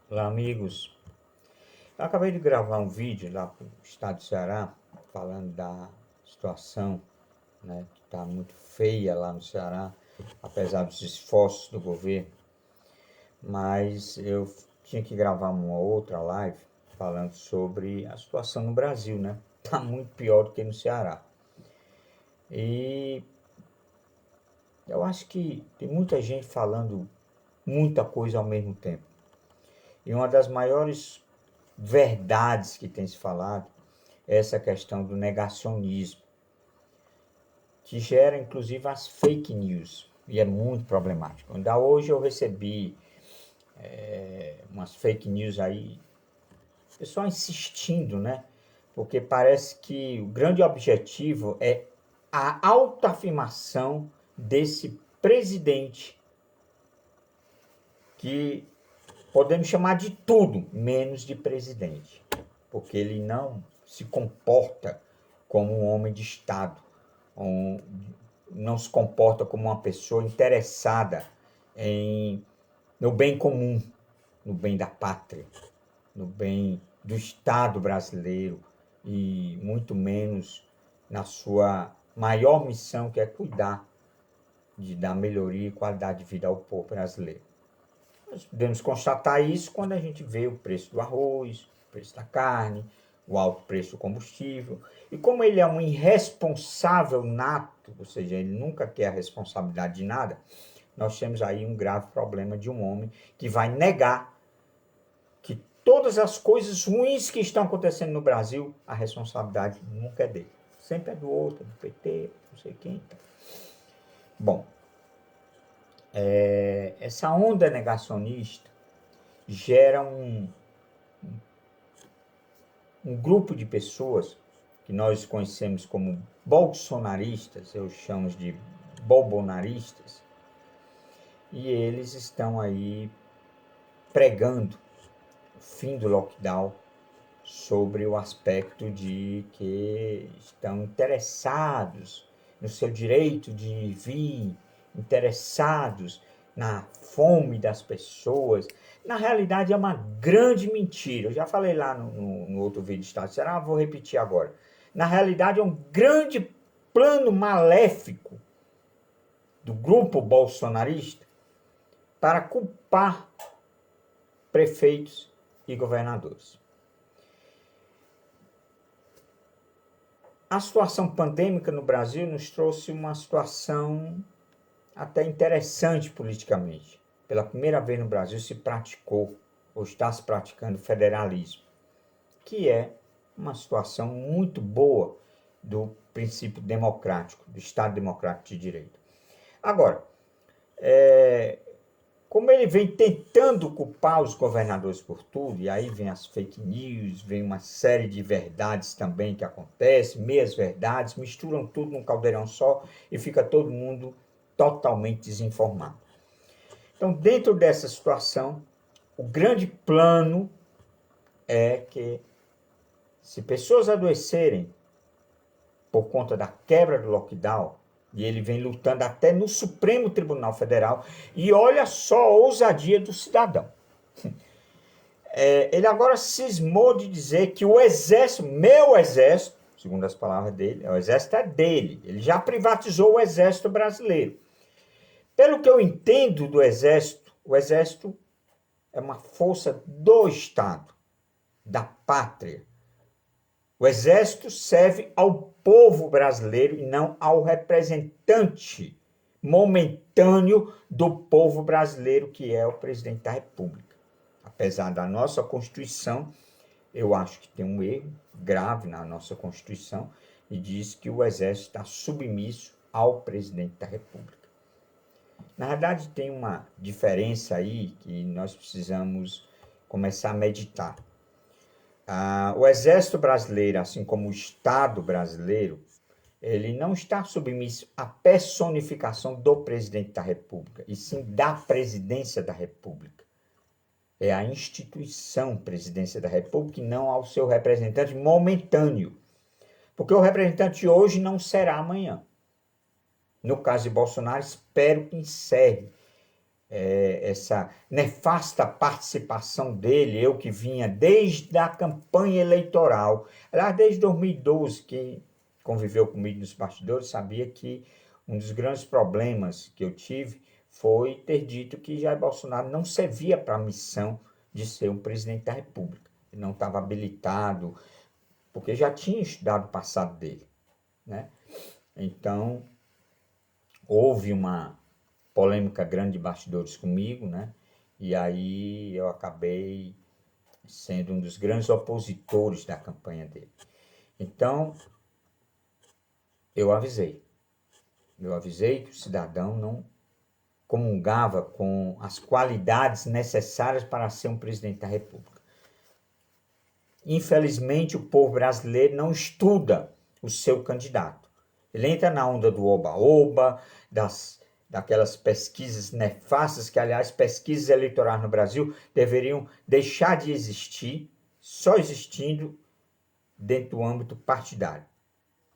Olá, amigos. Eu acabei de gravar um vídeo lá para o estado do Ceará, falando da situação, né, que está muito feia lá no Ceará, apesar dos esforços do governo. Mas eu tinha que gravar uma outra live falando sobre a situação no Brasil, né? Está muito pior do que no Ceará. E eu acho que tem muita gente falando muita coisa ao mesmo tempo. E uma das maiores verdades que tem se falado é essa questão do negacionismo, que gera inclusive as fake news, e é muito problemático. Ainda hoje eu recebi umas fake news aí, o pessoal insistindo, né? Porque parece que o grande objetivo é a autoafirmação desse presidente que podemos chamar de tudo menos de presidente, porque ele não se comporta como um homem de Estado, não se comporta como uma pessoa interessada no bem comum, no bem da pátria, no bem do Estado brasileiro e muito menos na sua maior missão, que é cuidar de dar melhoria e qualidade de vida ao povo brasileiro. Nós podemos constatar isso quando a gente vê o preço do arroz, o preço da carne, o alto preço do combustível. E como ele é um irresponsável nato, ou seja, ele nunca quer a responsabilidade de nada, nós temos aí um grave problema de um homem que vai negar que todas as coisas ruins que estão acontecendo no Brasil, a responsabilidade nunca é dele. Sempre é do outro, do PT, não sei quem. Bom, essa onda negacionista gera um grupo de pessoas que nós conhecemos como bolsonaristas, eu chamo de bolbonaristas, e eles estão aí pregando o fim do lockdown sobre o aspecto de que estão interessados no seu direito de vir, interessados na fome das pessoas. Na realidade é uma grande mentira. Eu já falei lá no outro vídeo de Estado de Ceará, vou repetir agora. Na realidade é um grande plano maléfico do grupo bolsonarista para culpar prefeitos e governadores. A situação pandêmica no Brasil nos trouxe uma situação até interessante politicamente. Pela primeira vez no Brasil se praticou, ou está se praticando, federalismo, que é uma situação muito boa do princípio democrático, do Estado Democrático de Direito. Agora, como ele vem tentando culpar os governadores por tudo, e aí vem as fake news, vem uma série de verdades também que acontecem, meias verdades, misturam tudo num caldeirão só e fica todo mundo totalmente desinformado. Então, dentro dessa situação, o grande plano é que, se pessoas adoecerem por conta da quebra do lockdown, e ele vem lutando até no Supremo Tribunal Federal, e olha só a ousadia do cidadão. Ele agora cismou de dizer que o exército, meu exército, segundo as palavras dele, o exército é dele, ele já privatizou o exército brasileiro. Pelo que eu entendo do exército, o exército é uma força do Estado, da pátria. O exército serve ao povo brasileiro e não ao representante momentâneo do povo brasileiro, que é o presidente da República. Apesar da nossa Constituição, eu acho que tem um erro grave na nossa Constituição e diz que o exército está submisso ao presidente da República. Na verdade, tem uma diferença aí que nós precisamos começar a meditar. O Exército Brasileiro, assim como o Estado brasileiro, ele não está submisso à personificação do presidente da República, e sim da presidência da República. É a instituição presidência da República e não ao seu representante momentâneo. Porque o representante hoje não será amanhã. No caso de Bolsonaro, espero que encerre essa nefasta participação dele, eu que vinha desde a campanha eleitoral, aliás, desde 2012, que conviveu comigo nos bastidores, sabia que um dos grandes problemas que eu tive foi ter dito que Jair Bolsonaro não servia para a missão de ser um presidente da República. Ele não estava habilitado, porque já tinha estudado o passado dele, né? Então, houve uma polêmica grande de bastidores comigo, né? E aí eu acabei sendo um dos grandes opositores da campanha dele. Então, eu avisei. Eu avisei que o cidadão não comungava com as qualidades necessárias para ser um presidente da República. Infelizmente, o povo brasileiro não estuda o seu candidato. Ele entra na onda do oba-oba, daquelas pesquisas nefastas, que, aliás, pesquisas eleitorais no Brasil deveriam deixar de existir, só existindo dentro do âmbito partidário.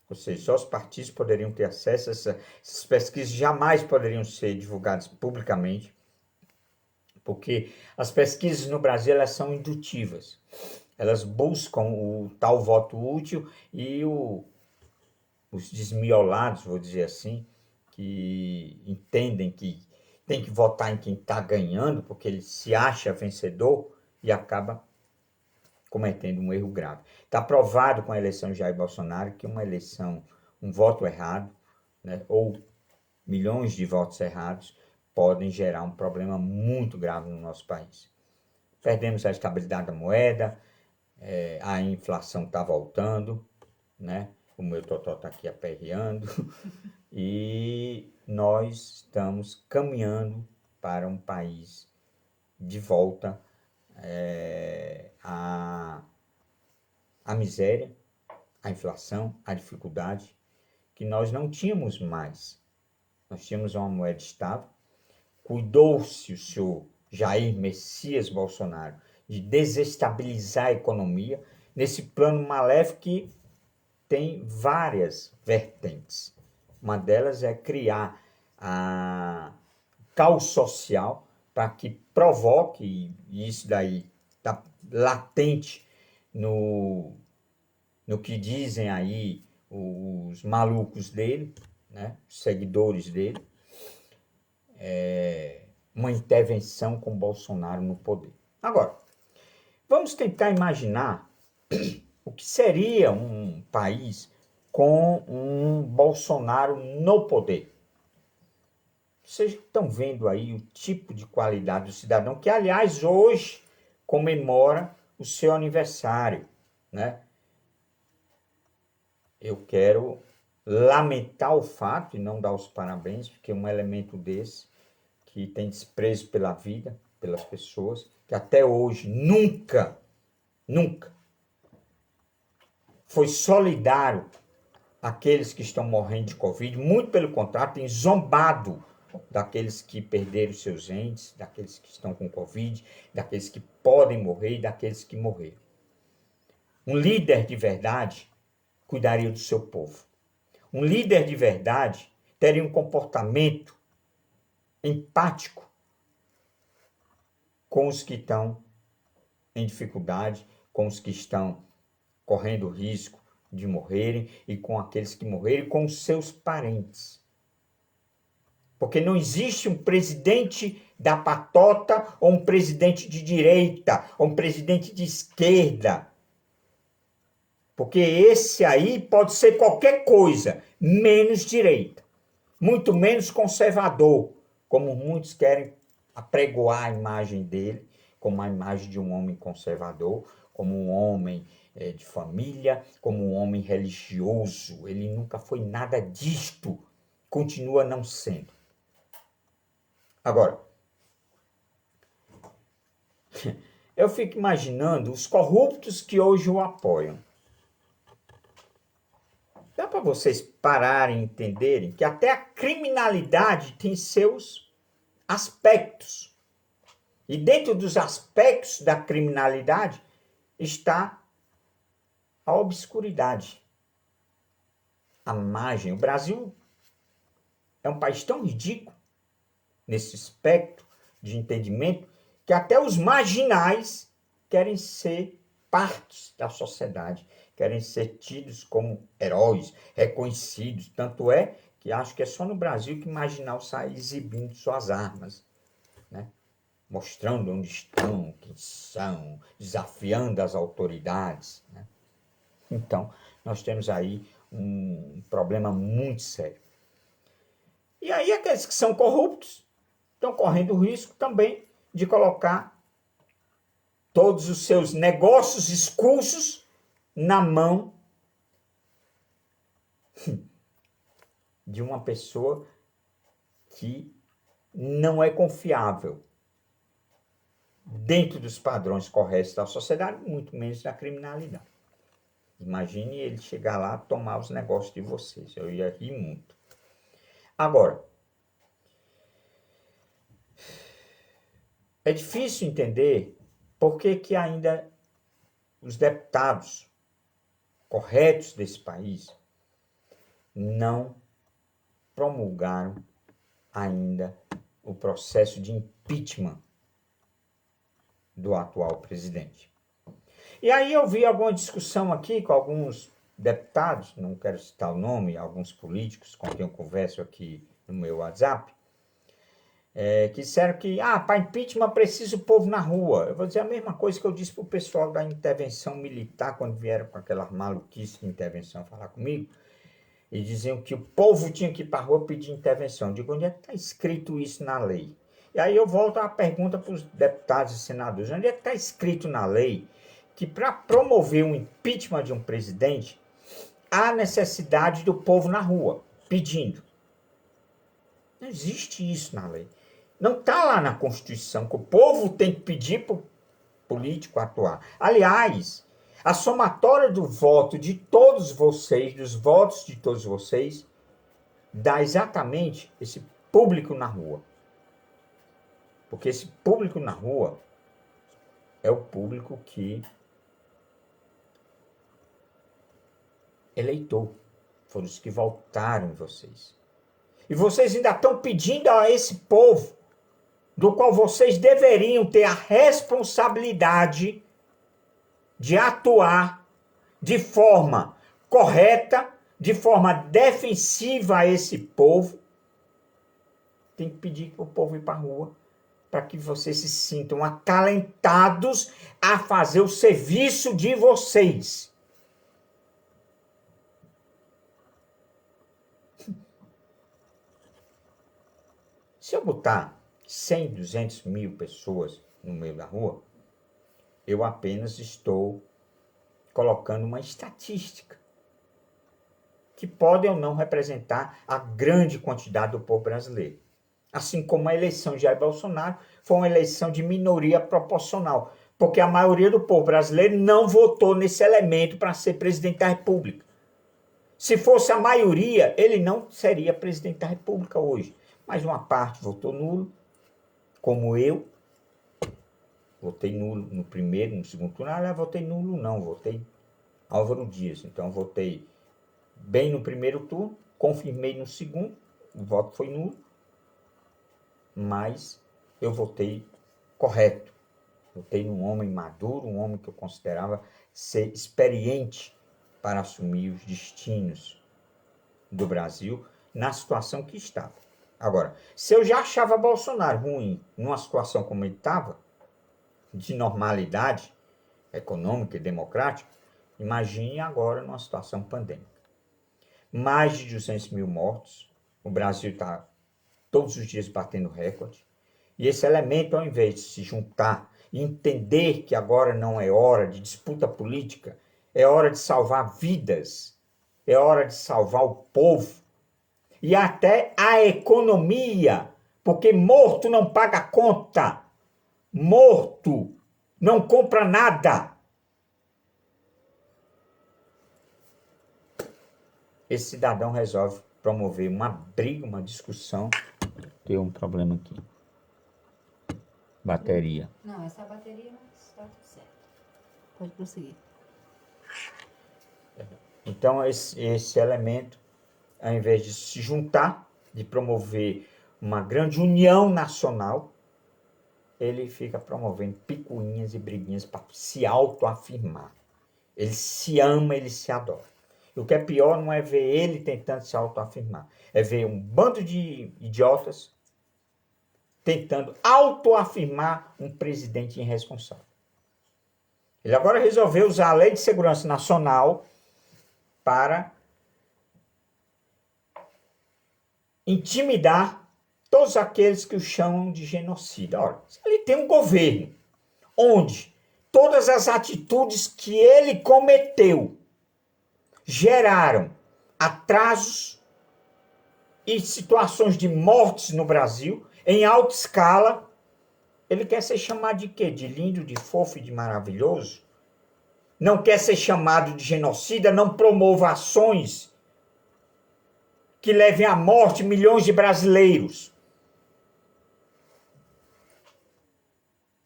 Ou seja, só os partidos poderiam ter acesso a essas pesquisas, jamais poderiam ser divulgadas publicamente, porque as pesquisas no Brasil elas são indutivas. Elas buscam o tal voto útil e os desmiolados, vou dizer assim, que entendem que tem que votar em quem está ganhando, porque ele se acha vencedor e acaba cometendo um erro grave. Está provado com a eleição de Jair Bolsonaro que uma eleição, um voto errado, né, ou milhões de votos errados, podem gerar um problema muito grave no nosso país. Perdemos a estabilidade da moeda, a inflação está voltando, né? O meu totó está aqui aperreando, e nós estamos caminhando para um país de volta à miséria, à inflação, à dificuldade, que nós não tínhamos mais. Nós tínhamos uma moeda estável, cuidou-se o senhor Jair Messias Bolsonaro de desestabilizar a economia nesse plano maléfico que tem várias vertentes. Uma delas é criar a caos social para que provoque, e isso daí está latente no que dizem aí os malucos dele, né, os seguidores dele, uma intervenção com Bolsonaro no poder. Agora, vamos tentar imaginar o que seria um país com um Bolsonaro no poder. Vocês estão vendo aí o tipo de qualidade do cidadão, que, aliás, hoje comemora o seu aniversário, né? Eu quero lamentar o fato e não dar os parabéns, porque um elemento desse, que tem desprezo pela vida, pelas pessoas, que até hoje nunca foi solidário àqueles que estão morrendo de Covid, muito pelo contrário, tem zombado daqueles que perderam seus entes, daqueles que estão com Covid, daqueles que podem morrer e daqueles que morreram. Um líder de verdade cuidaria do seu povo. Um líder de verdade teria um comportamento empático com os que estão em dificuldade, com os que estão correndo risco de morrerem e com aqueles que morreram e com os seus parentes. Porque não existe um presidente da patota ou um presidente de direita ou um presidente de esquerda. Porque esse aí pode ser qualquer coisa, menos direita. Muito menos conservador, como muitos querem apregoar a imagem dele, como a imagem de um homem conservador, como um homem de família, como um homem religioso. Ele nunca foi nada disto, continua não sendo. Agora, eu fico imaginando os corruptos que hoje o apoiam. Dá para vocês pararem e entenderem que até a criminalidade tem seus aspectos. E dentro dos aspectos da criminalidade está a obscuridade, a margem. O Brasil é um país tão ridículo nesse aspecto de entendimento que até os marginais querem ser partes da sociedade, querem ser tidos como heróis, reconhecidos. Tanto é que acho que é só no Brasil que marginal sai exibindo suas armas, né? Mostrando onde estão, quem são, desafiando as autoridades, né? Então, nós temos aí um problema muito sério. E aí aqueles que são corruptos estão correndo o risco também de colocar todos os seus negócios escusos na mão de uma pessoa que não é confiável dentro dos padrões corretos da sociedade, muito menos da criminalidade. Imagine ele chegar lá e tomar os negócios de vocês. Eu ia rir muito. Agora, é difícil entender por que ainda os deputados corretos desse país não promulgaram ainda o processo de impeachment do atual presidente. E aí eu vi alguma discussão aqui com alguns deputados, não quero citar o nome, alguns políticos com quem eu converso aqui no meu WhatsApp, que disseram que, para impeachment precisa o povo na rua. Eu vou dizer a mesma coisa que eu disse para o pessoal da intervenção militar, quando vieram com aquela maluquice de intervenção falar comigo, e diziam que o povo tinha que ir para a rua pedir intervenção. Eu digo, onde é que está escrito isso na lei? E aí eu volto à pergunta para os deputados e senadores, onde é que está escrito na lei que para promover um impeachment de um presidente, há necessidade do povo na rua, pedindo? Não existe isso na lei. Não está lá na Constituição que o povo tem que pedir para o político atuar. Aliás, a somatória do voto de todos vocês, dos votos de todos vocês, dá exatamente esse público na rua. Porque esse público na rua é o público que eleitou. Foram os que votaram em vocês. E vocês ainda estão pedindo a esse povo, do qual vocês deveriam ter a responsabilidade de atuar de forma correta, de forma defensiva a esse povo, tem que pedir para o povo ir para a rua, para que vocês se sintam acalentados a fazer o serviço de vocês. Se eu botar 100, 200 mil pessoas no meio da rua, eu apenas estou colocando uma estatística que pode ou não representar a grande quantidade do povo brasileiro. Assim como a eleição de Jair Bolsonaro foi uma eleição de minoria proporcional, porque a maioria do povo brasileiro não votou nesse elemento para ser presidente da República. Se fosse a maioria, ele não seria presidente da República hoje. Mas uma parte votou nulo, como eu. Votei nulo no primeiro, no segundo turno. Aliás, votei nulo não, votei Álvaro Dias. Então, votei bem no primeiro turno, confirmei no segundo, o voto foi nulo, mas eu votei correto. Votei num homem maduro, um homem que eu considerava ser experiente para assumir os destinos do Brasil na situação que estava. Agora, se eu já achava Bolsonaro ruim numa situação como ele estava, de normalidade econômica e democrática, imagine agora numa situação pandêmica. Mais de 200 mil mortos, o Brasil está todos os dias batendo recorde, e esse elemento, ao invés de se juntar e entender que agora não é hora de disputa política, é hora de salvar vidas, é hora de salvar o povo, e até a economia, porque morto não paga conta, morto não compra nada. Esse cidadão resolve promover uma briga, uma discussão. Tem um problema aqui. Bateria. Não, essa bateria não está tudo certo. Pode prosseguir. Então, esse elemento, ao invés de se juntar, de promover uma grande união nacional, ele fica promovendo picuinhas e briguinhas para se autoafirmar. Ele se ama, ele se adora. E o que é pior não é ver ele tentando se autoafirmar, é ver um bando de idiotas tentando autoafirmar um presidente irresponsável. Ele agora resolveu usar a Lei de Segurança Nacional para intimidar todos aqueles que o chamam de genocida. Ora, ele tem um governo onde todas as atitudes que ele cometeu geraram atrasos e situações de mortes no Brasil em alta escala. Ele quer ser chamado de quê? De lindo, de fofo e de maravilhoso? Não quer ser chamado de genocida? Não promova ações que levem à morte milhões de brasileiros?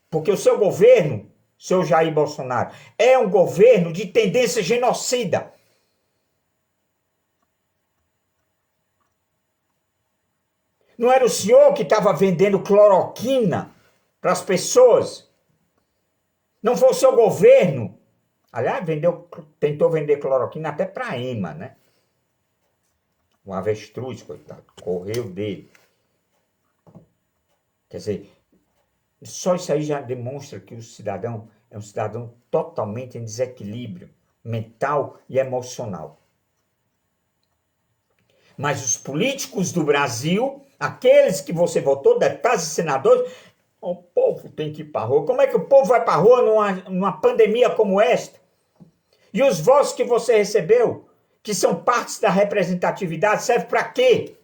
Porque o seu governo, seu Jair Bolsonaro, é um governo de tendência genocida. Não era o senhor que estava vendendo cloroquina para as pessoas? Não foi o seu governo? Aliás, tentou vender cloroquina até para ema, né? Um avestruz, coitado, correu dele. Quer dizer, só isso aí já demonstra que o cidadão é um cidadão totalmente em desequilíbrio mental e emocional. Mas os políticos do Brasil, aqueles que você votou, deputados e senadores, o povo tem que ir para a rua. Como é que o povo vai para a rua numa pandemia como esta? E os votos que você recebeu, que são partes da representatividade, serve para quê?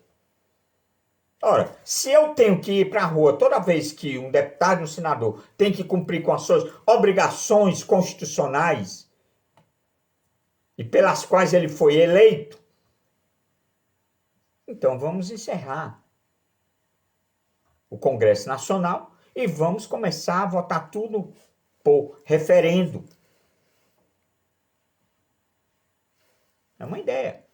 Ora, se eu tenho que ir para a rua toda vez que um deputado e um senador tem que cumprir com as suas obrigações constitucionais e pelas quais ele foi eleito, então vamos encerrar o Congresso Nacional e vamos começar a votar tudo por referendo. É uma ideia.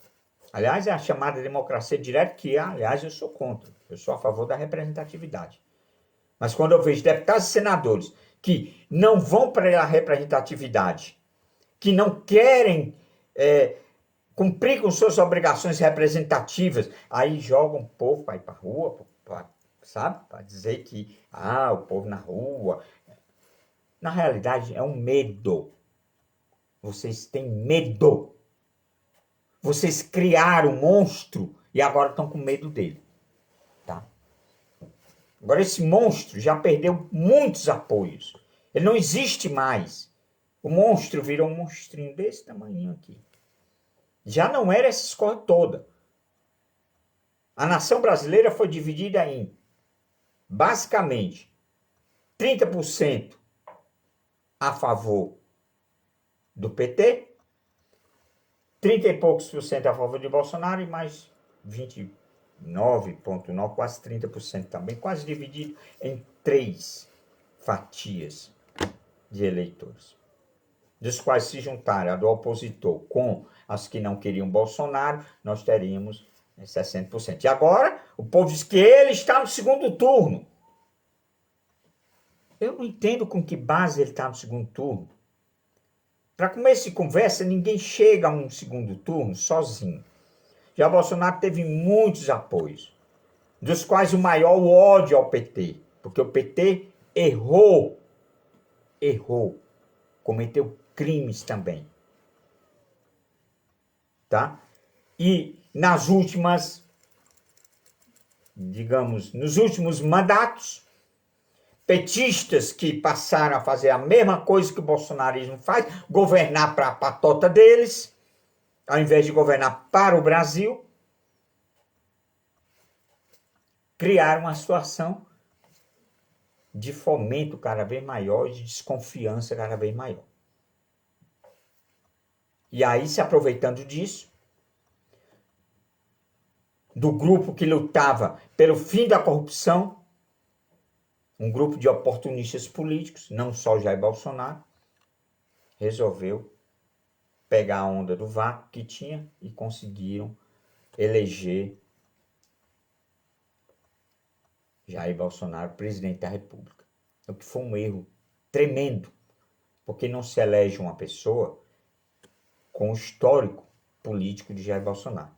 Aliás, é a chamada democracia direta, que, aliás, eu sou contra. Eu sou a favor da representatividade. Mas quando eu vejo deputados e senadores que não vão para a representatividade, que não querem cumprir com suas obrigações representativas, aí jogam o povo para ir para a rua, sabe? Para dizer que, o povo na rua. Na realidade, é um medo. Vocês têm medo. Vocês criaram um monstro e agora estão com medo dele. Tá? Agora esse monstro já perdeu muitos apoios. Ele não existe mais. O monstro virou um monstrinho desse tamanho aqui. Já não era essa escola toda. A nação brasileira foi dividida em, basicamente, 30% a favor do PT, 30 e poucos por cento a favor de Bolsonaro e mais 29,9%, quase 30% também, quase dividido em 3 fatias de eleitores, dos quais se juntarem a do opositor com as que não queriam Bolsonaro, nós teríamos 60%. E agora, o povo diz que ele está no segundo turno. Eu não entendo com que base ele está no segundo turno. Para começo de conversa, ninguém chega a um segundo turno sozinho. Já Bolsonaro teve muitos apoios, dos quais o maior o ódio ao PT, porque o PT errou, cometeu crimes também. Tá? E nas últimas, digamos, nos últimos mandatos, petistas que passaram a fazer a mesma coisa que o bolsonarismo faz, governar para a patota deles, ao invés de governar para o Brasil, criaram uma situação de fomento cada vez maior, de desconfiança cada vez maior. E aí, se aproveitando disso, do grupo que lutava pelo fim da corrupção, um grupo de oportunistas políticos, não só Jair Bolsonaro, resolveu pegar a onda do vácuo que tinha e conseguiram eleger Jair Bolsonaro presidente da República. o que foi um erro tremendo, porque não se elege uma pessoa com o histórico político de Jair Bolsonaro.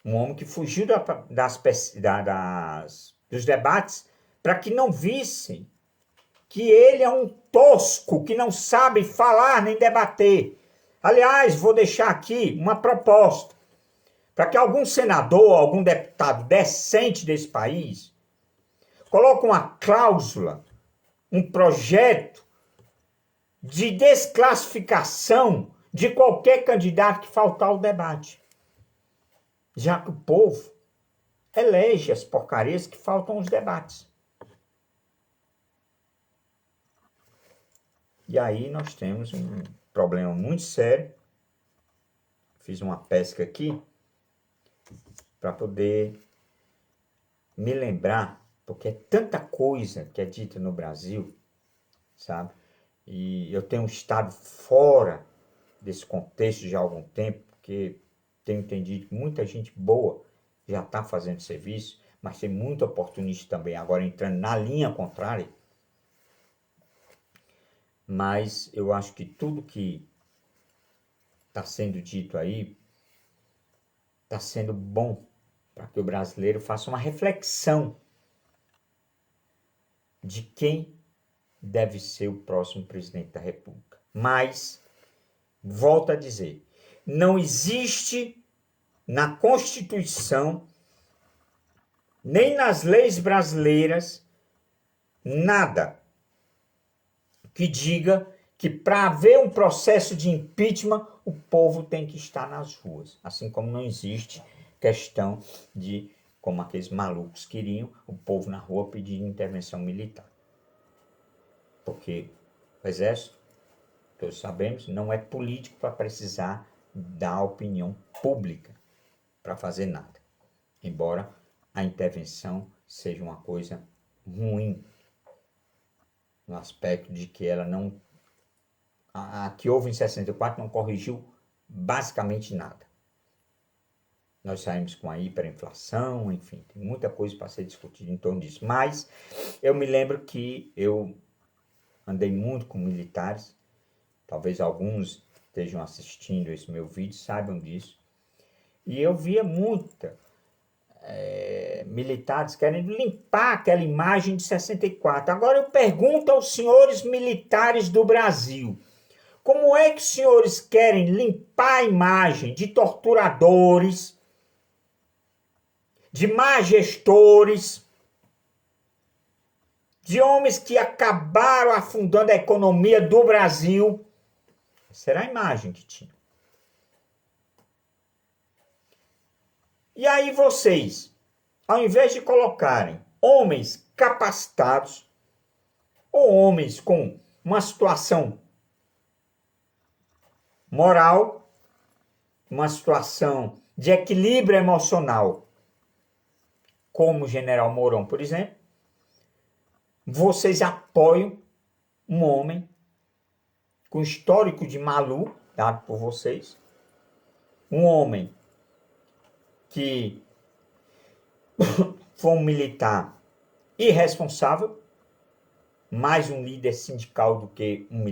Um homem que fugiu dos debates para que não vissem que ele é um tosco, que não sabe falar nem debater. Aliás, vou deixar aqui uma proposta para que algum senador, algum deputado decente desse país coloque uma cláusula, um projeto de desclassificação de qualquer candidato que faltar ao debate. Já que o povo elege as porcarias que faltam aos debates. E aí nós temos um problema muito sério. Fiz uma pesca aqui para poder me lembrar, porque é tanta coisa que é dita no Brasil, sabe? E eu tenho estado fora desse contexto já há algum tempo, porque tenho entendido que muita gente boa já está fazendo serviço, mas tem muito oportunista também agora entrando na linha contrária. Mas eu acho que tudo que está sendo dito aí está sendo bom para que o brasileiro faça uma reflexão de quem deve ser o próximo presidente da República. Mas, volto a dizer, não existe na Constituição, nem nas leis brasileiras, nada que diga que para haver um processo de impeachment, o povo tem que estar nas ruas. Assim como não existe questão de, como aqueles malucos queriam, o povo na rua pedindo intervenção militar. Porque o exército, todos sabemos, não é político para precisar da opinião pública para fazer nada. Embora a intervenção seja uma coisa ruim, no aspecto de que ela não... A que houve em 64 não corrigiu basicamente nada. Nós saímos com a hiperinflação, enfim, tem muita coisa para ser discutida em torno disso. Mas eu me lembro que eu andei muito com militares, talvez alguns estejam assistindo esse meu vídeo, saibam disso. E eu via militares querendo limpar aquela imagem de 64. Agora eu pergunto aos senhores militares do Brasil, como é que os senhores querem limpar a imagem de torturadores, de má gestores, de homens que acabaram afundando a economia do Brasil? Essa era a imagem que tinha. E aí vocês, ao invés de colocarem homens capacitados, ou homens com uma situação moral, uma situação de equilíbrio emocional, como o General Mourão, por exemplo, vocês apoiam um homem com histórico de malu, dado por vocês, um homem que foi um militar irresponsável, mais um líder sindical do que um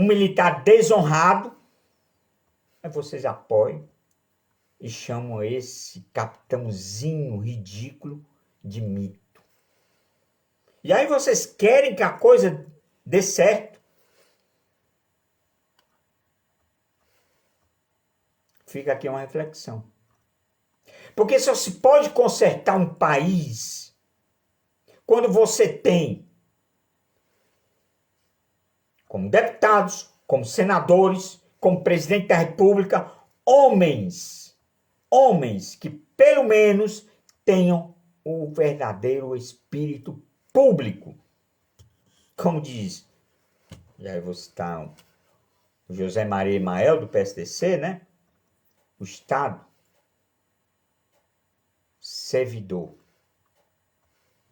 militar desonrado, aí vocês apoiam e chamam esse capitãozinho ridículo de mito. E aí vocês querem que a coisa dê certo. Fica aqui uma reflexão. Porque só se pode consertar um país quando você tem, como deputados, como senadores, como presidente da República, homens que pelo menos tenham o verdadeiro espírito público. Como diz, e aí vou citar o José Maria Emael do PSDC, né? O Estado, servidor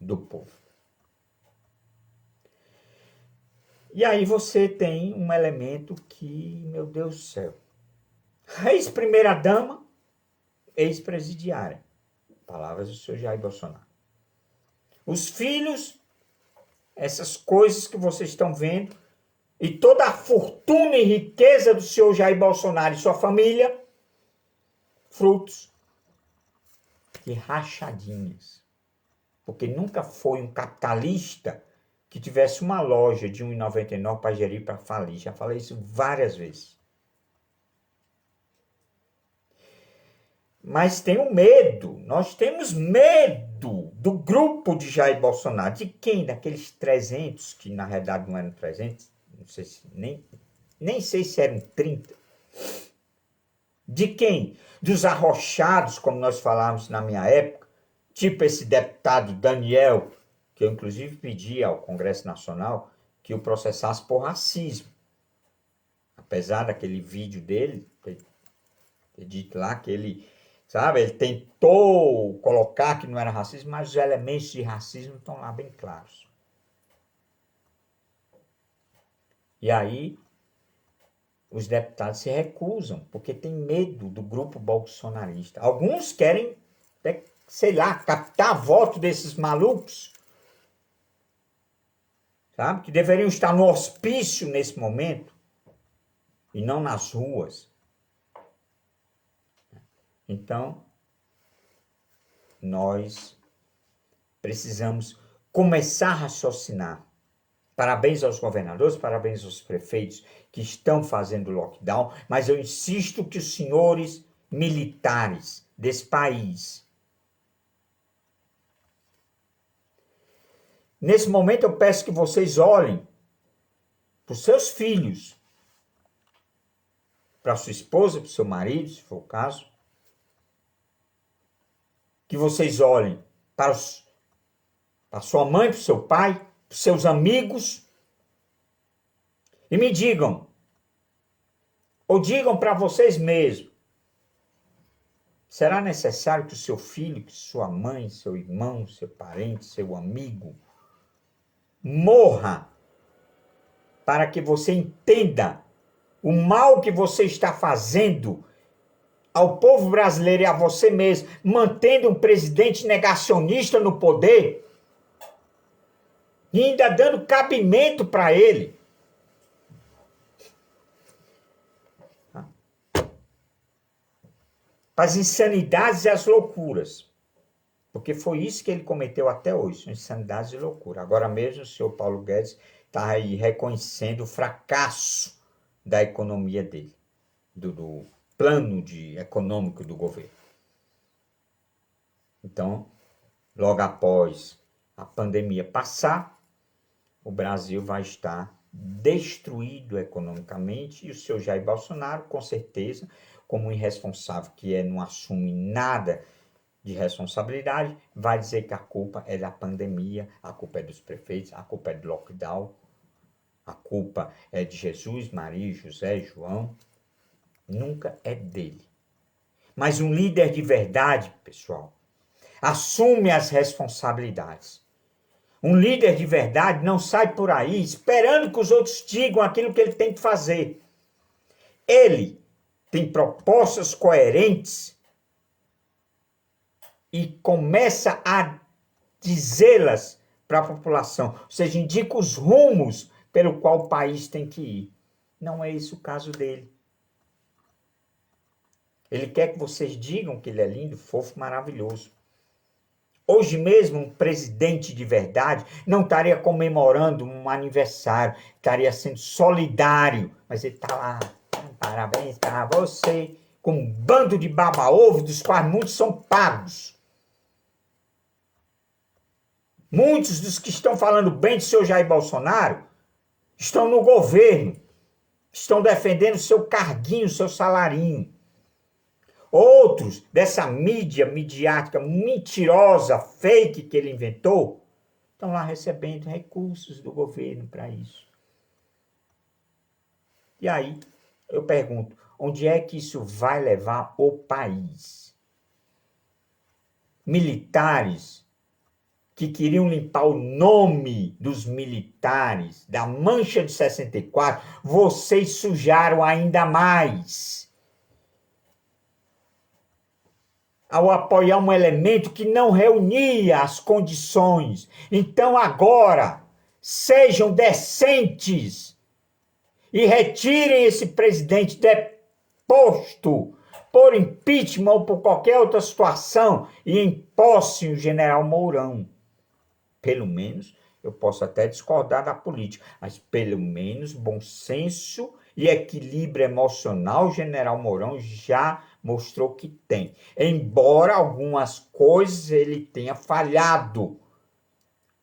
do povo. E aí você tem um elemento que, meu Deus do céu, ex-primeira-dama, ex-presidiária. Palavras do senhor Jair Bolsonaro. Os filhos essas coisas que vocês estão vendo e toda a fortuna e riqueza do senhor Jair Bolsonaro e sua família, frutos de rachadinhas. Porque nunca foi um capitalista que tivesse uma loja de R$ 1,99 para gerir, para falir. Já falei isso várias vezes. Mas tenho medo, nós temos medo do grupo de Jair Bolsonaro. De quem? Daqueles 300, que na realidade não eram 300, não sei se, nem sei se eram 30. De quem? Dos arrochados, como nós falávamos na minha época, tipo esse deputado Daniel, que eu inclusive pedi ao Congresso Nacional que o processasse por racismo. Apesar daquele vídeo dele, ter dito lá que ele, sabe, ele tentou colocar que não era racismo, mas os elementos de racismo estão lá bem claros. E aí, os deputados se recusam, porque tem medo do grupo bolsonarista. Alguns querem, sei lá, captar voto desses malucos, sabe? Que deveriam estar no hospício nesse momento e não nas ruas. Então, nós precisamos começar a raciocinar. Parabéns aos governadores, parabéns aos prefeitos que estão fazendo lockdown, mas eu insisto que os senhores militares desse país, nesse momento eu peço que vocês olhem para os seus filhos, para a sua esposa, para o seu marido, se for o caso, que vocês olhem para a sua mãe, para o seu pai, para os seus amigos, e me digam, ou digam para vocês mesmos, será necessário que o seu filho, que sua mãe, seu irmão, seu parente, seu amigo, morra para que você entenda o mal que você está fazendo ao povo brasileiro e a você mesmo, mantendo um presidente negacionista no poder e ainda dando cabimento para ele? Para as insanidades e as loucuras. Porque foi isso que ele cometeu até hoje, insanidades e loucura. Agora mesmo o senhor Paulo Guedes está aí reconhecendo o fracasso da economia dele, do plano econômico do governo. Então, logo após a pandemia passar, o Brasil vai estar destruído economicamente e o seu Jair Bolsonaro, com certeza, como um irresponsável que não assume nada de responsabilidade, vai dizer que a culpa é da pandemia, a culpa é dos prefeitos, a culpa é do lockdown, a culpa é de Jesus, Maria, José, João. Nunca é dele. Mas um líder de verdade, pessoal, assume as responsabilidades. Um líder de verdade não sai por aí esperando que os outros digam aquilo que ele tem que fazer. Ele tem propostas coerentes e começa a dizê-las para a população, ou seja, indica os rumos pelo qual o país tem que ir. Não é esse o caso dele. Ele quer que vocês digam que ele é lindo, fofo, maravilhoso. Hoje mesmo, um presidente de verdade não estaria comemorando um aniversário, estaria sendo solidário, mas ele está lá, parabéns para você, com um bando de baba-ovo, dos quais muitos são pagos. Muitos dos que estão falando bem do seu Jair Bolsonaro estão no governo, estão defendendo seu carguinho, seu salarinho. Outros, dessa mídia midiática mentirosa, fake que ele inventou, estão lá recebendo recursos do governo para isso. E aí, eu pergunto, onde é que isso vai levar o país? Militares que queriam limpar o nome dos militares da Mancha de 64, vocês sujaram ainda mais. Ao apoiar um elemento que não reunia as condições. Então agora, sejam decentes e retirem esse presidente deposto por impeachment ou por qualquer outra situação e empossem o general Mourão. Pelo menos, eu posso até discordar da política, mas pelo menos bom senso e equilíbrio emocional o general Mourão já mostrou que tem. Embora algumas coisas ele tenha falhado,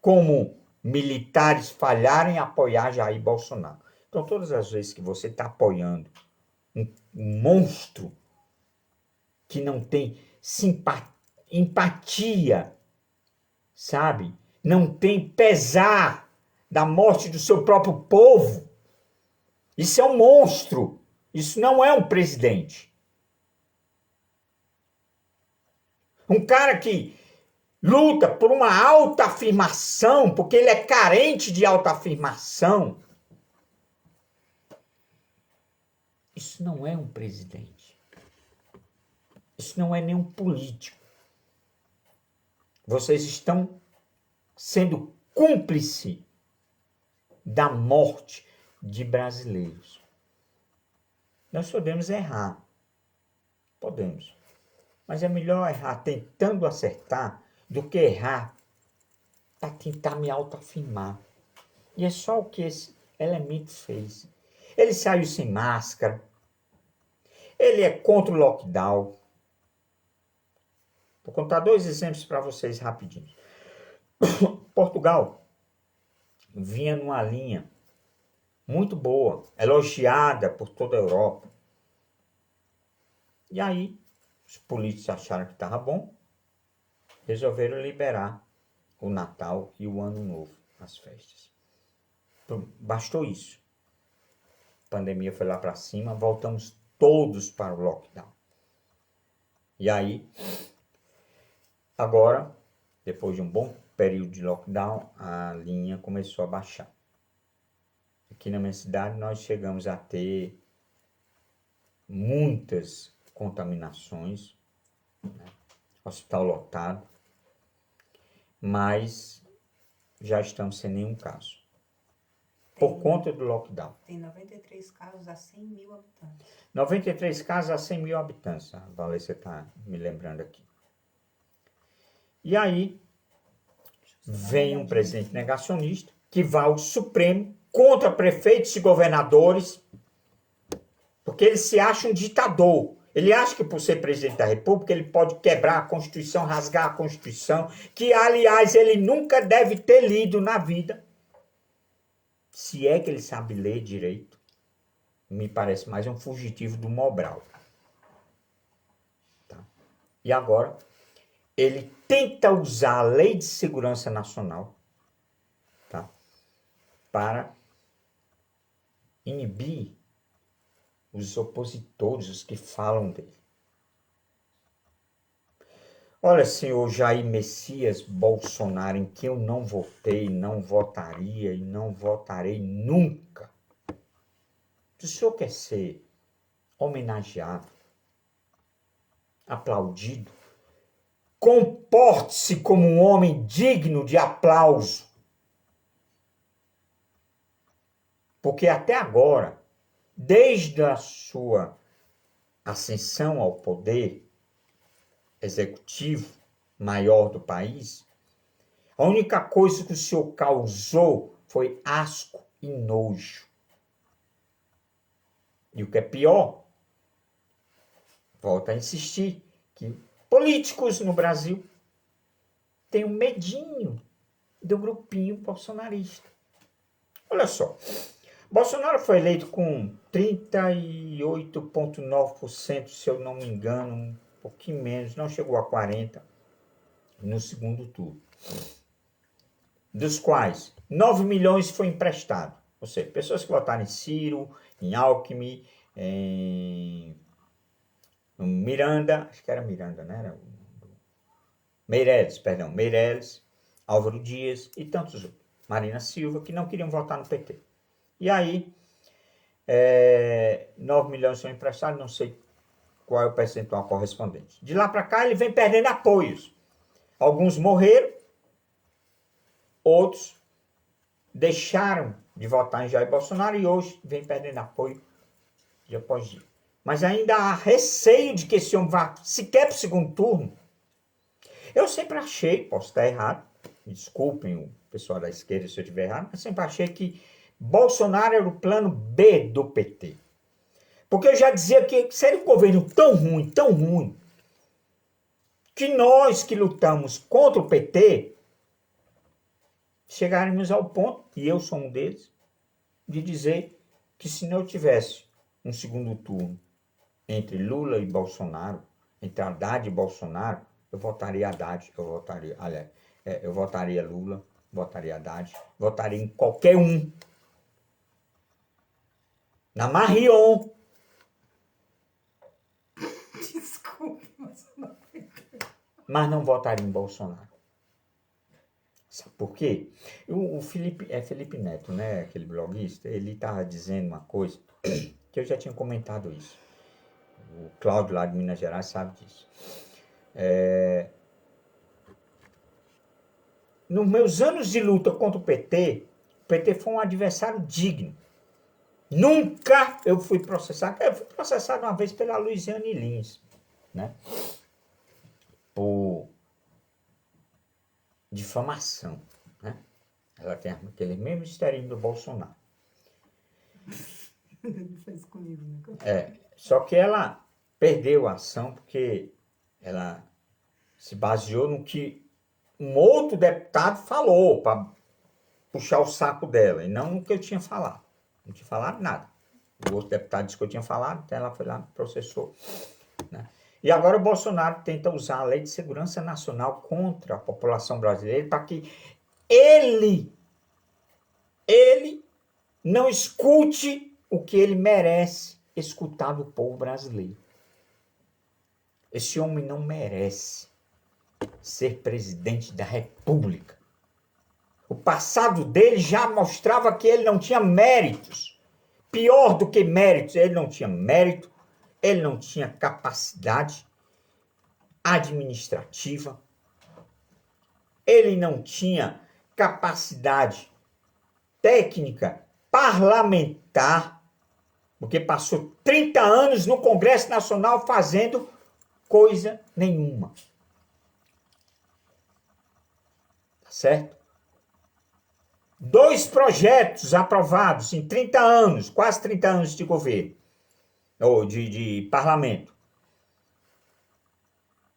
como militares falharem em apoiar Jair Bolsonaro. Então, todas as vezes que você está apoiando um monstro que não tem empatia, sabe? Não tem pesar da morte do seu próprio povo, isso é um monstro. Isso não é um presidente. Um cara que luta por uma autoafirmação, porque ele é carente de autoafirmação. Isso não é um presidente. Isso não é nenhum político. Vocês estão sendo cúmplice da morte de brasileiros. Nós podemos errar. Podemos. Mas é melhor errar tentando acertar do que errar para tentar me autoafirmar. E é só o que esse elemento fez. Ele saiu sem máscara. Ele é contra o lockdown. Vou contar 2 exemplos para vocês rapidinho. Portugal vinha numa linha muito boa, elogiada por toda a Europa. E aí, os políticos acharam que estava bom, resolveram liberar o Natal e o Ano Novo, as festas. Então, bastou isso. A pandemia foi lá para cima, voltamos todos para o lockdown. E aí, agora, depois de um bom período de lockdown, a linha começou a baixar. Aqui na minha cidade, nós chegamos a ter muitas contaminações, né? Hospital lotado, mas já estamos sem nenhum caso. Por conta do lockdown. Tem 93 casos a 100 mil habitantes. 93 casos a 100 mil habitantes. A Valência está me lembrando aqui. E aí, vem um presidente negacionista que vai ao Supremo contra prefeitos e governadores, porque ele se acha um ditador. Ele acha que por ser presidente da República ele pode quebrar a Constituição, rasgar a Constituição, que aliás ele nunca deve ter lido na vida. Se é que ele sabe ler direito, me parece mais um fugitivo do Mobral. Tá? E agora, ele tenta usar a Lei de Segurança Nacional, tá? Para inibir os opositores, os que falam dele. Olha, senhor Jair Messias Bolsonaro, em que eu não votei, não votaria e não votarei nunca. Se o senhor quer ser homenageado, aplaudido, comporte-se como um homem digno de aplauso. Porque até agora, desde a sua ascensão ao poder executivo maior do país, a única coisa que o senhor causou foi asco e nojo. E o que é pior, volto a insistir, que políticos no Brasil têm um medinho do grupinho bolsonarista. Olha só, Bolsonaro foi eleito com 38,9%, se eu não me engano, um pouquinho menos, não chegou a 40% no segundo turno. Dos quais 9 milhões foi emprestado. Ou seja, pessoas que votaram em Ciro, em Alckmin, em Miranda, acho que era Miranda, né? Era Meirelles, Álvaro Dias e tantos outros. Marina Silva, que não queriam votar no PT. E aí, 9 milhões são emprestados, não sei qual é o percentual correspondente. De lá para cá, ele vem perdendo apoios. Alguns morreram, outros deixaram de votar em Jair Bolsonaro e hoje vem perdendo apoio dia após dia. Mas ainda há receio de que esse homem vá sequer para o segundo turno. Eu sempre achei, posso estar errado, me desculpem o pessoal da esquerda se eu estiver errado, mas sempre achei que Bolsonaro era o plano B do PT. Porque eu já dizia que seria um governo tão ruim, que nós que lutamos contra o PT, chegaremos ao ponto, e eu sou um deles, de dizer que se não tivesse um segundo turno entre Lula e Bolsonaro, entre Haddad e Bolsonaro, eu votaria Haddad, eu votaria Lula, votaria Haddad, votaria em qualquer um. Na Marion. Desculpe, mas não. Mas não votaria em Bolsonaro. Sabe por quê? O Felipe Neto, né, aquele bloguista, ele estava dizendo uma coisa que eu já tinha comentado isso. O Cláudio lá de Minas Gerais sabe disso. Nos meus anos de luta contra o PT foi um adversário digno. Nunca eu fui processado. Eu fui processado uma vez pela Luiziane Lins, né? Por difamação, né? Ela tem aquele mesmo esterinho do Bolsonaro. Não faz comigo, né? Só que ela perdeu a ação porque ela se baseou no que um outro deputado falou para puxar o saco dela, e não no que eu tinha falado. Não tinha falado nada. O outro deputado disse que eu tinha falado, então ela foi lá e processou, né? E agora o Bolsonaro tenta usar a Lei de Segurança Nacional contra a população brasileira para que ele não escute o que ele merece escutar do povo brasileiro. Esse homem não merece ser presidente da República. O passado dele já mostrava que ele não tinha méritos. Pior do que méritos, ele não tinha mérito, ele não tinha capacidade administrativa, ele não tinha capacidade técnica parlamentar, porque passou 30 anos no Congresso Nacional fazendo coisa nenhuma. Tá certo? 2 projetos aprovados em 30 anos, quase 30 anos de governo, ou de parlamento,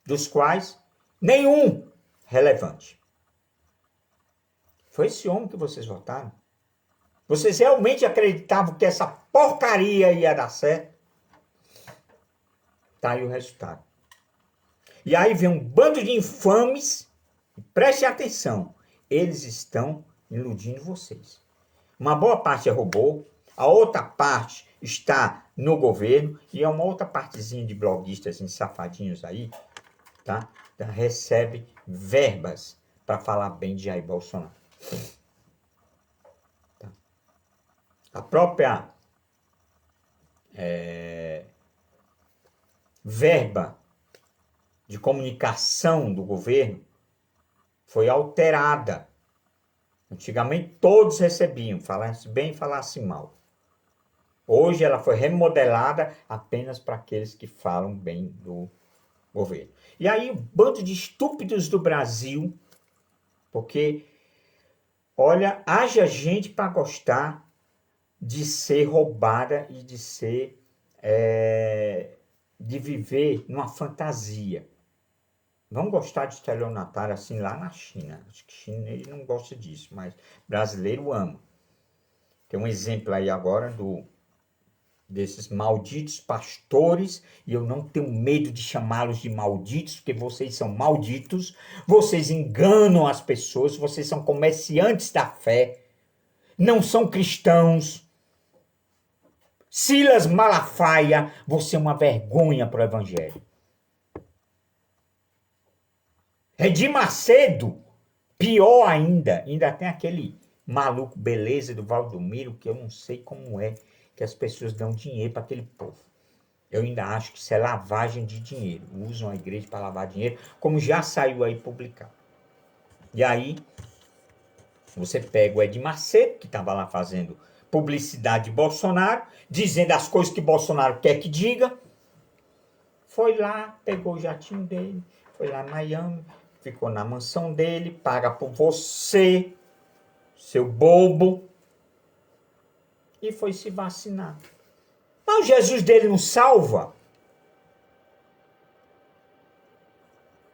dos quais nenhum relevante. Foi esse homem que vocês votaram? Vocês realmente acreditavam que essa porcaria ia dar certo? Tá aí o resultado. E aí vem um bando de infames, prestem atenção, eles estão iludindo vocês. Uma boa parte é robô, a outra parte está no governo, e é uma outra partezinha de bloguistas safadinhos aí, tá? Recebe verbas para falar bem de Jair Bolsonaro. Tá? A própria verba de comunicação do governo foi alterada. Antigamente todos recebiam, falasse bem e falasse mal. Hoje ela foi remodelada apenas para aqueles que falam bem do governo. E aí, um bando de estúpidos do Brasil, porque, olha, haja gente para gostar de ser roubada e de ser, de viver numa fantasia. Vão gostar de estelionatário assim lá na China. Acho que chinês não gosta disso, mas brasileiro ama. Tem um exemplo aí agora desses malditos pastores, e eu não tenho medo de chamá-los de malditos, porque vocês são malditos, vocês enganam as pessoas, vocês são comerciantes da fé, não são cristãos. Silas Malafaia, você é uma vergonha para o evangelho. Edir Macedo, pior ainda tem aquele maluco beleza do Valdomiro, que eu não sei como é que as pessoas dão dinheiro para aquele povo. Eu ainda acho que isso é lavagem de dinheiro. Usam a igreja para lavar dinheiro, como já saiu aí publicado. E aí, Você pega o Edir Macedo, que estava lá fazendo publicidade de Bolsonaro, dizendo as coisas que Bolsonaro quer que diga. Foi lá, pegou o jatinho dele, foi lá em Miami, ficou na mansão dele, paga por você, seu bobo, e foi se vacinar. Mas o Jesus dele não salva.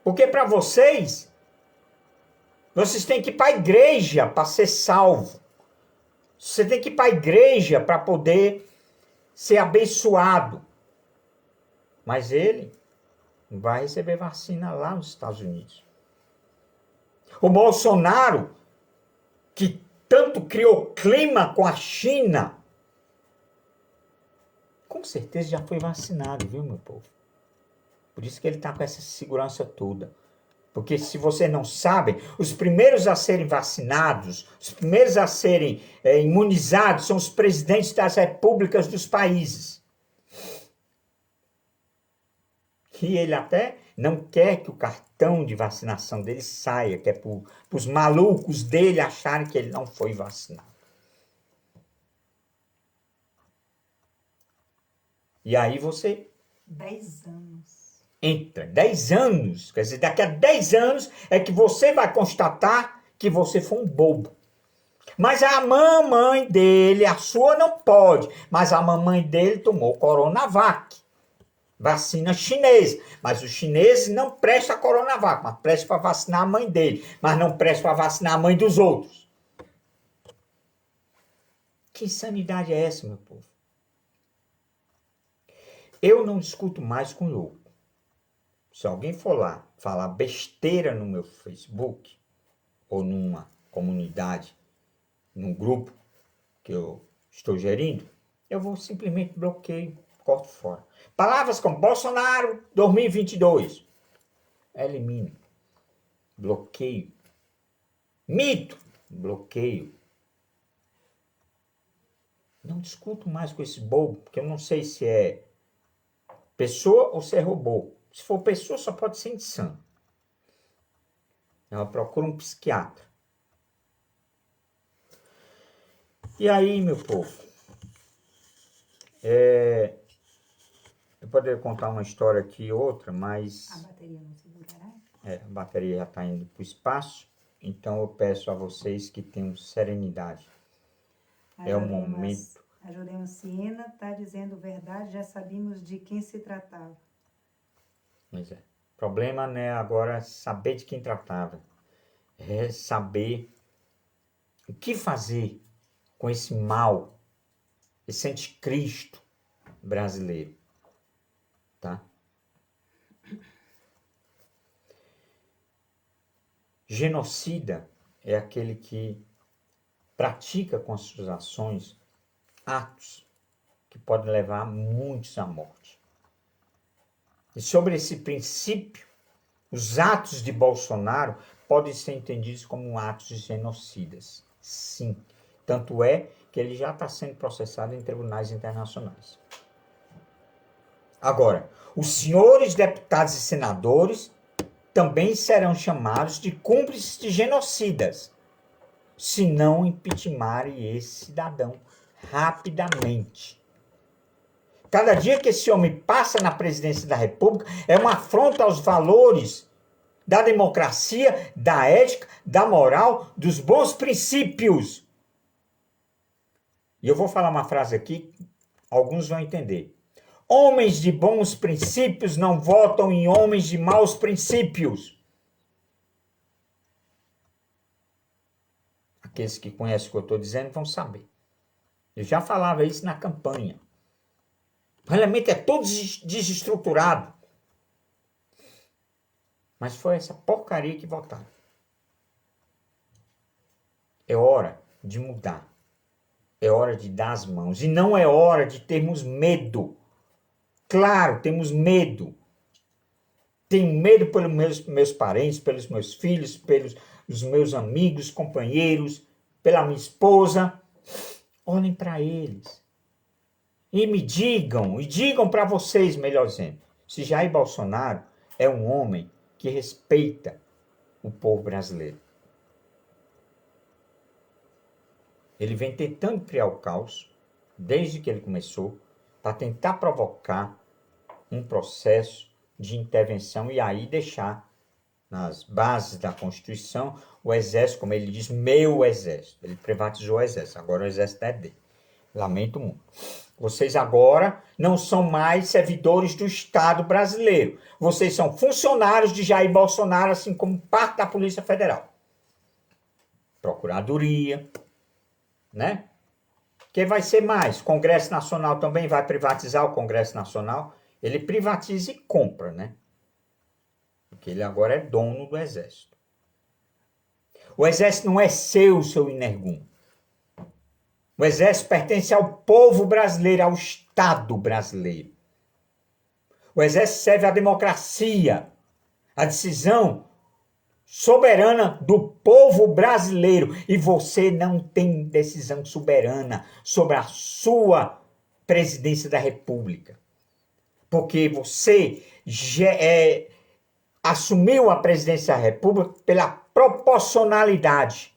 Porque para vocês têm que ir para a igreja para ser salvo. Você tem que ir para a igreja para poder ser abençoado. Mas ele vai receber vacina lá nos Estados Unidos. O Bolsonaro, que tanto criou clima com a China, com certeza já foi vacinado, viu, meu povo? Por isso que ele está com essa segurança toda. Porque se vocês não sabem, os primeiros a serem vacinados, os primeiros a serem imunizados são os presidentes das repúblicas dos países. E ele até não quer que o cartão de vacinação dele saia, que é para os malucos dele acharem que ele não foi vacinado. E aí você... 10 anos. Entra, 10 anos, quer dizer, daqui a 10 anos é que você vai constatar que você foi um bobo. Mas a mamãe dele, a sua não pode, mas a mamãe dele tomou Coronavac, vacina chinesa. Mas os chineses não prestam a Coronavac, mas prestam para vacinar a mãe dele, mas não prestam para vacinar a mãe dos outros. Que insanidade é essa, meu povo? Eu não discuto mais com louco. Se alguém for lá falar besteira no meu Facebook, ou numa comunidade, num grupo que eu estou gerindo, eu vou simplesmente bloqueio, corto fora. Palavras como Bolsonaro 2022, elimino, bloqueio. Mito, bloqueio. Não discuto mais com esse bobo, porque eu não sei se é pessoa ou se é robô. Se for pessoa, só pode ser insano. Ela procura um psiquiatra. E aí, meu povo, eu poderia contar uma história aqui e outra, mas... A bateria não segurará? A bateria já está indo para o espaço, então eu peço a vocês que tenham serenidade. É o momento... A Judenciana está dizendo verdade, já sabíamos de quem se tratava. Pois é. O problema não é agora saber de quem tratava. É saber o que fazer com esse mal, esse anticristo brasileiro. Tá? Genocida é aquele que pratica com as suas ações atos que podem levar muitos à morte. E sobre esse princípio, os atos de Bolsonaro podem ser entendidos como atos genocidas. Sim. Tanto é que ele já está sendo processado em tribunais internacionais. Agora, os senhores deputados e senadores também serão chamados de cúmplices de genocidas, se não impeachmentarem esse cidadão rapidamente. Cada dia que esse homem passa na presidência da República é uma afronta aos valores da democracia, da ética, da moral, dos bons princípios. E eu vou falar uma frase aqui, alguns vão entender. Homens de bons princípios não votam em homens de maus princípios. Aqueles que conhecem o que eu estou dizendo vão saber. Eu já falava isso na campanha. O parlamento é todo desestruturado. Mas foi essa porcaria que votaram. É hora de mudar. É hora de dar as mãos. E não é hora de termos medo. Claro, temos medo. Tenho medo pelos meus parentes, pelos meus filhos, pelos meus amigos, companheiros, pela minha esposa. Olhem para eles. E me digam, e digam para vocês, melhor dizendo, se Jair Bolsonaro é um homem que respeita o povo brasileiro. Ele vem tentando criar o caos, desde que ele começou, para tentar provocar um processo de intervenção e aí deixar nas bases da Constituição o exército, como ele diz, meu exército. Ele privatizou o exército, agora o exército é dele. Lamento muito. Vocês agora não são mais servidores do Estado brasileiro. Vocês são funcionários de Jair Bolsonaro, assim como parte da Polícia Federal. Procuradoria, né? Quem vai ser mais? Congresso Nacional também vai privatizar o Congresso Nacional. Ele privatiza e compra, né? Porque ele agora é dono do Exército. O Exército não é seu Inergum. O Exército pertence ao povo brasileiro, ao Estado brasileiro. O Exército serve à democracia, à decisão soberana do povo brasileiro. E você não tem decisão soberana sobre a sua presidência da República. Porque você assumiu a presidência da República pela proporcionalidade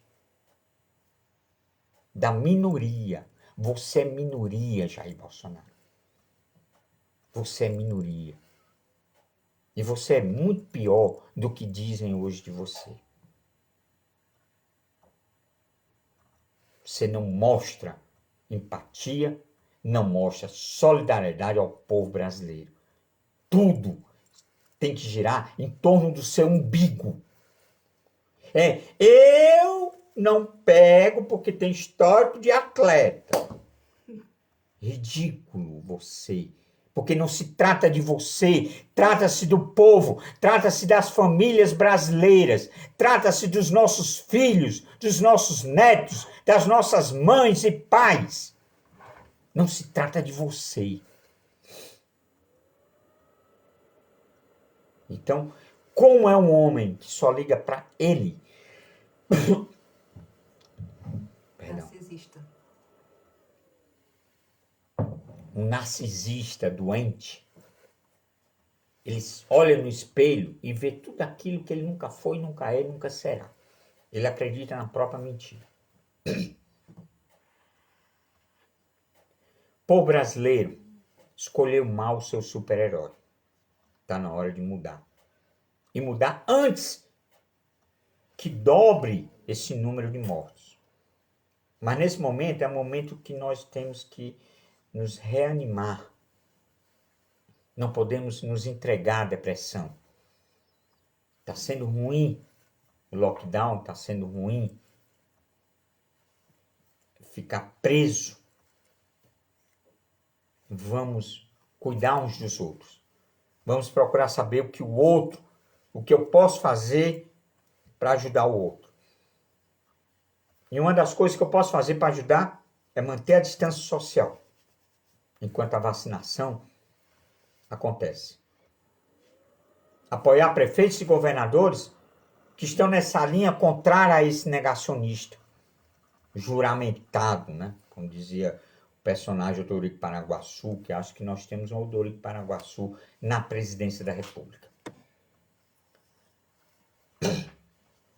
da minoria. Você é minoria, Jair Bolsonaro. Você é minoria. E você é muito pior do que dizem hoje de você. Você não mostra empatia, não mostra solidariedade ao povo brasileiro. Tudo tem que girar em torno do seu umbigo. Eu não pego porque tem histórico de atleta. Ridículo você. Porque não se trata de você, trata-se do povo, trata-se das famílias brasileiras, trata-se dos nossos filhos, dos nossos netos, das nossas mães e pais. Não se trata de você. Então, como é um homem que só liga para ele? Narcisista. Um narcisista doente, ele olha no espelho e vê tudo aquilo que ele nunca foi, nunca é, nunca será. Ele acredita na própria mentira. O povo brasileiro escolheu mal o seu super-herói. Está na hora de mudar. E mudar antes que dobre esse número de mortos. Mas nesse momento é o momento que nós temos que nos reanimar. Não podemos nos entregar à depressão. Está sendo ruim o lockdown, está sendo ruim ficar preso. Vamos cuidar uns dos outros. Vamos procurar saber o que o outro, o que eu posso fazer para ajudar o outro. E uma das coisas que eu posso fazer para ajudar é manter a distância social, enquanto a vacinação acontece. Apoiar prefeitos e governadores que estão nessa linha contrária a esse negacionista, juramentado, né? Como dizia o personagem Odorico Paraguaçu, que acho que nós temos um Odorico Paraguaçu na presidência da República.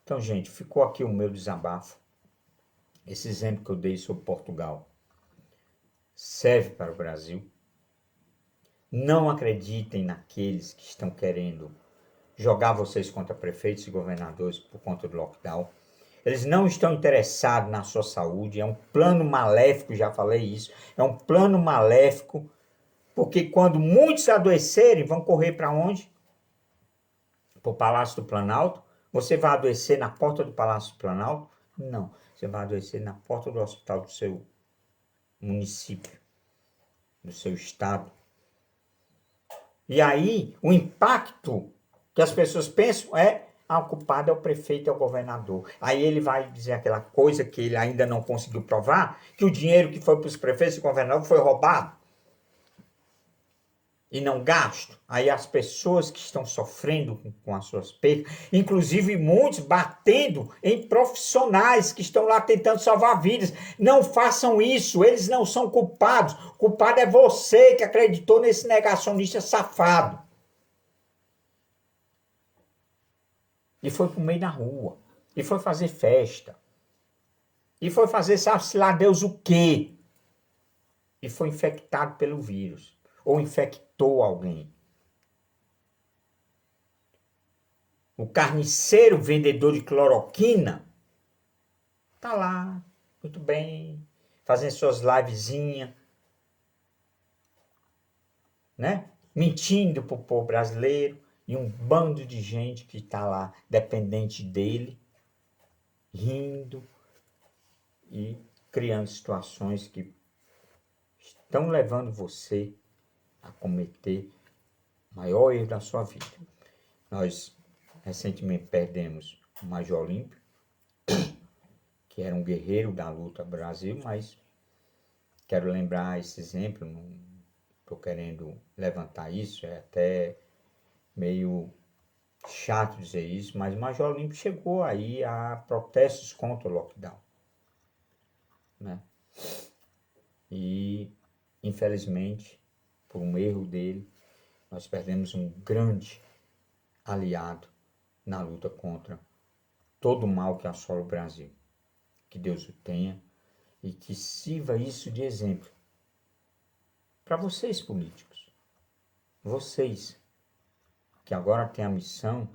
Então, gente, ficou aqui o meu desabafo. Esse exemplo que eu dei sobre Portugal serve para o Brasil. Não acreditem naqueles que estão querendo jogar vocês contra prefeitos e governadores por conta do lockdown. Eles não estão interessados na sua saúde. É um plano maléfico, já falei isso. É um plano maléfico, porque quando muitos adoecerem, vão correr para onde? Para o Palácio do Planalto. Você vai adoecer na porta do Palácio do Planalto? Não. Você vai adoecer na porta do hospital do seu município, do seu estado. E aí, o impacto que as pessoas pensam é: o culpado é o prefeito, é o governador. Aí ele vai dizer aquela coisa que ele ainda não conseguiu provar, que o dinheiro que foi para os prefeitos e governadores foi roubado e não gasto. Aí as pessoas que estão sofrendo com as suas perdas, inclusive muitos batendo em profissionais que estão lá tentando salvar vidas. Não façam isso, eles não são culpados. O culpado é você que acreditou nesse negacionista safado. E foi pro meio da rua. E foi fazer festa. E foi fazer, sabe-se lá Deus o quê? E foi infectado pelo vírus. Ou infectou alguém. O carniceiro vendedor de cloroquina tá lá, muito bem, fazendo suas livezinhas, né? Mentindo pro povo brasileiro e um bando de gente que tá lá dependente dele, rindo e criando situações que estão levando você a cometer o maior erro da sua vida. Nós recentemente perdemos o Major Olímpio, que era um guerreiro da luta Brasil, mas quero lembrar esse exemplo, não estou querendo levantar isso, é até meio chato dizer isso, mas o Major Olímpio chegou aí a protestos contra o lockdown, né? E, infelizmente, por um erro dele, nós perdemos um grande aliado na luta contra todo o mal que assola o Brasil. Que Deus o tenha e que sirva isso de exemplo para vocês políticos. Vocês que agora têm a missão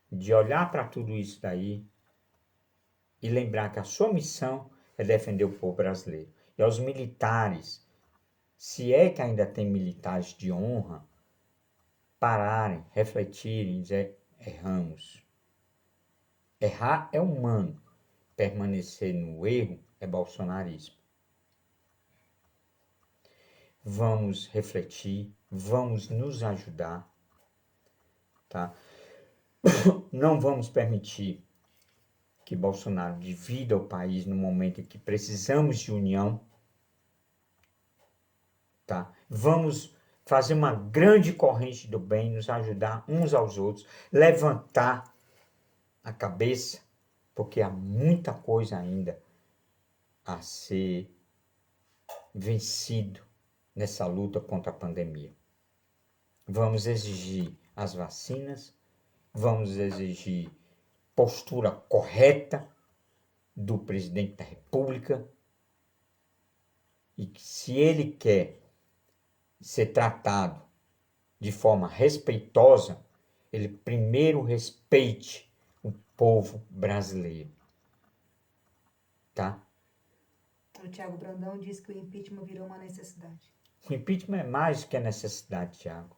de olhar para tudo isso daí e lembrar que a sua missão é defender o povo brasileiro. E aos militares, se é que ainda tem militares de honra, pararem, refletirem e dizer, erramos. Errar é humano, permanecer no erro é bolsonarismo. Vamos refletir, vamos nos ajudar, tá? Não vamos permitir que Bolsonaro divida o país no momento em que precisamos de união, tá? Vamos fazer uma grande corrente do bem, nos ajudar uns aos outros, levantar a cabeça, porque há muita coisa ainda a ser vencido nessa luta contra a pandemia. Vamos exigir as vacinas, vamos exigir postura correta do presidente da República e que, se ele quer ser tratado de forma respeitosa, ele primeiro respeite o povo brasileiro, tá? O Thiago Brandão disse que o impeachment virou uma necessidade. O impeachment é mais do que a necessidade, Thiago.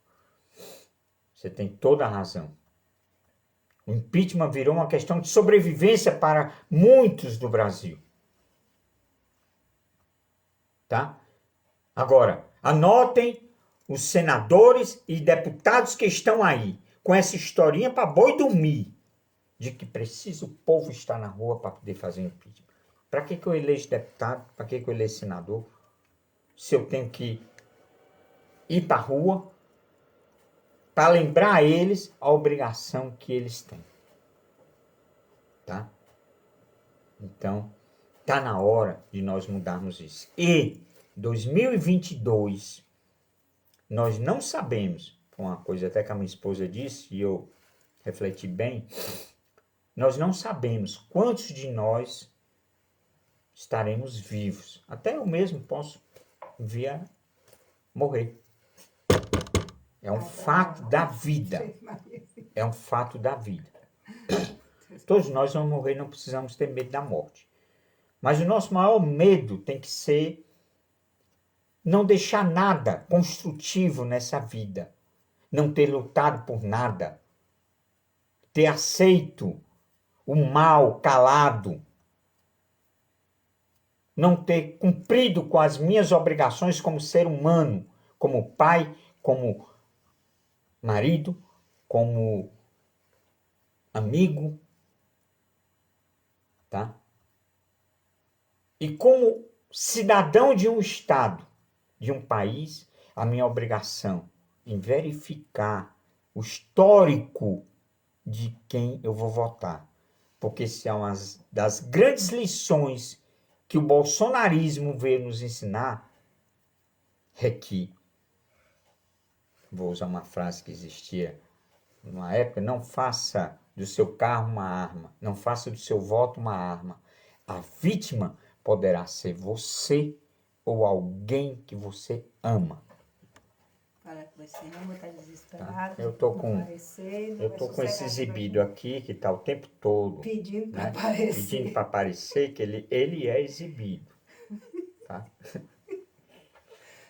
Você tem toda a razão. O impeachment virou uma questão de sobrevivência para muitos do Brasil. Tá? Agora, anotem os senadores e deputados que estão aí com essa historinha para boi dormir, de que precisa o povo estar na rua para poder fazer impeachment. Para que eu elejo deputado? Para que eu elejo senador? Se eu tenho que ir para a rua para lembrar a eles a obrigação que eles têm. Tá? Então, tá na hora de nós mudarmos isso. E 2022, nós não sabemos, foi uma coisa até que a minha esposa disse e eu refleti bem, nós não sabemos quantos de nós estaremos vivos. Até eu mesmo posso vir a morrer. É um fato da vida. É um fato da vida. Todos nós vamos morrer, não precisamos ter medo da morte. Mas o nosso maior medo tem que ser não deixar nada construtivo nessa vida. Não ter lutado por nada. Ter aceito o mal calado. Não ter cumprido com as minhas obrigações como ser humano, como pai, como marido, como amigo, tá? E como cidadão de um estado, de um país, a minha obrigação em verificar o histórico de quem eu vou votar. Porque se é uma das grandes lições que o bolsonarismo veio nos ensinar, é que, vou usar uma frase que existia numa época, não faça do seu carro uma arma, não faça do seu voto uma arma. A vítima poderá ser você ou alguém que você ama. Fala que você ama, está desesperado. Tá? Eu tô não com, aparecer, não eu vai tô com esse sossegar exibido aqui que tá o tempo todo, pedindo para né? aparecer. Pedindo para aparecer que ele é exibido, tá?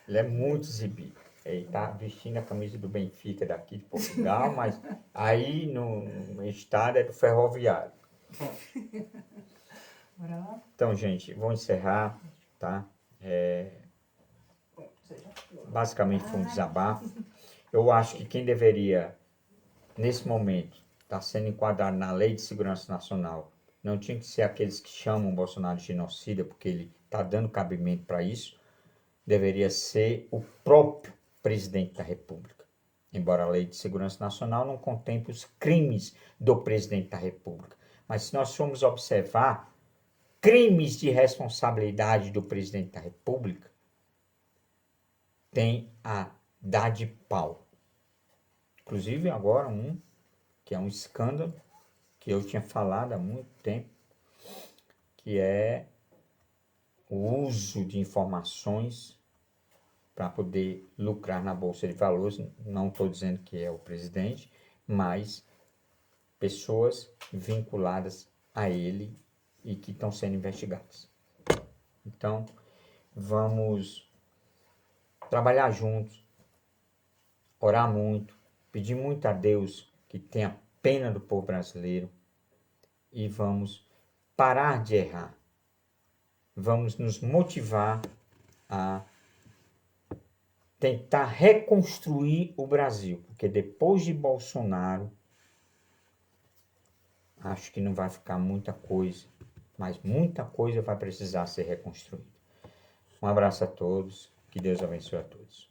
Ele é muito exibido. Ele tá vestindo a camisa do Benfica daqui de Portugal, mas aí no estado é do Ferroviário. Bora lá? Então, gente, vou encerrar, tá? Basicamente foi um desabafo. Eu acho que quem deveria, nesse momento, estar sendo enquadrado na Lei de Segurança Nacional, não tinha que ser aqueles que chamam o Bolsonaro de genocida, porque ele está dando cabimento para isso, deveria ser o próprio presidente da República. Embora a Lei de Segurança Nacional não contemple os crimes do presidente da República. Mas se nós formos observar crimes de responsabilidade do presidente da República, tem a dar de pau. Inclusive agora que é um escândalo, que eu tinha falado há muito tempo, que é o uso de informações para poder lucrar na Bolsa de Valores. Não estou dizendo que é o presidente, mas pessoas vinculadas a ele e que estão sendo investigadas. Então, vamos trabalhar juntos, orar muito, pedir muito a Deus que tenha pena do povo brasileiro e vamos parar de errar. Vamos nos motivar a tentar reconstruir o Brasil, porque depois de Bolsonaro, acho que não vai ficar muita coisa, mas muita coisa vai precisar ser reconstruída. Um abraço a todos, que Deus abençoe a todos.